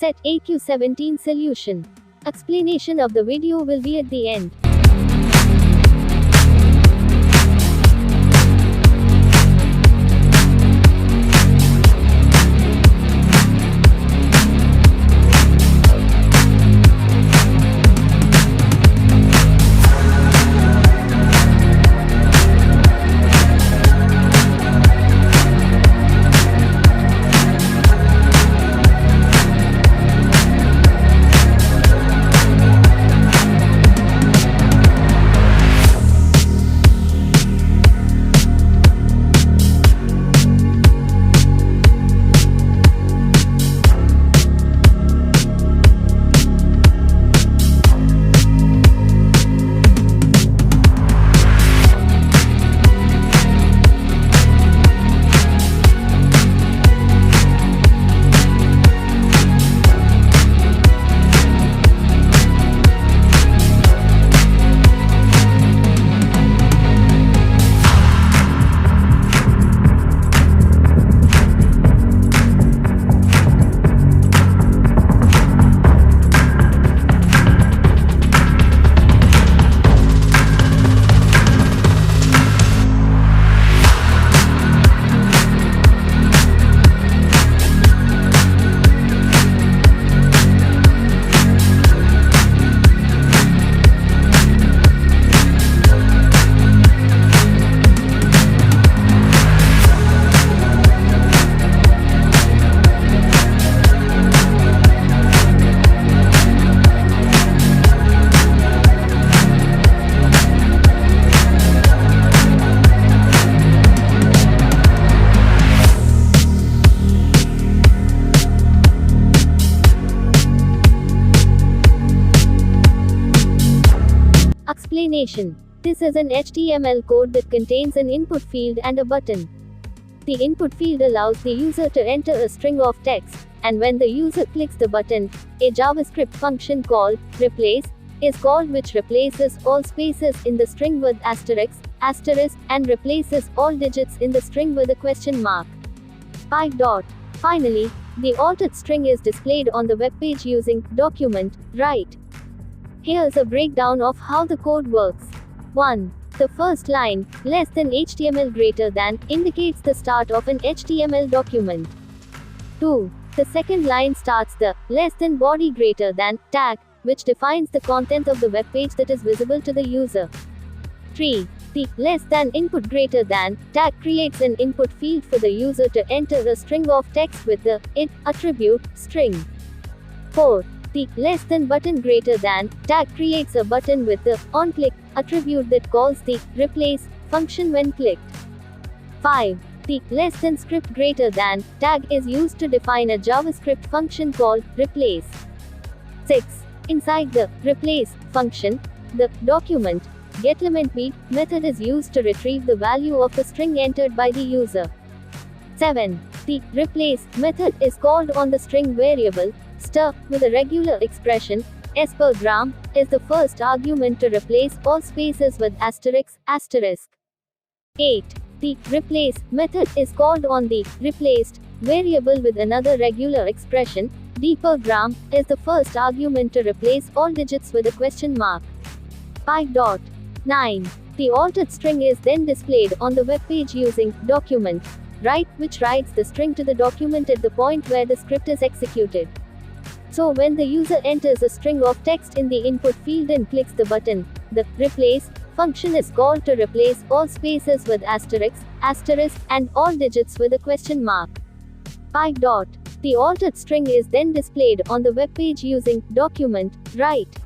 Set AQ17 solution. Explanation of the video will be at the end. Explanation. This is an HTML code that contains an input field and a button. The input field allows the user to enter a string of text, and when the user clicks the button, a JavaScript function called replace is called, which replaces all spaces in the string with asterisk, and replaces all digits in the string with a question mark. Finally, the altered string is displayed on the web page using document, write. Here's a breakdown of how the code works. 1. The first line, less than HTML greater than, indicates the start of an HTML document. 2. The second line starts the less than body greater than tag, which defines the content of the web page that is visible to the user. 3. The less than input greater than tag creates an input field for the user to enter a string of text with the it attribute string. 4. The less than button greater than tag creates a button with the onClick attribute that calls the replace function when clicked. 5. The less than script greater than tag is used to define a JavaScript function called replace. 6. Inside the replace function, the document getElementB method is used to retrieve the value of a string entered by the user. 7. The replace method is called on the string variable stir with a regular expression s per gram is the first argument to replace all spaces with asterisk. 8. The replace method is called on the replaced variable with another regular expression d per gram is the first argument to replace all digits with a question mark. 9. The altered string is then displayed on the web page using document, write, which writes the string to the document at the point where the script is executed. So when the user enters a string of text in the input field and clicks the button, the replace function is called to replace all spaces with asterisk, and all digits with a question mark. The altered string is then displayed on the web page using document, write.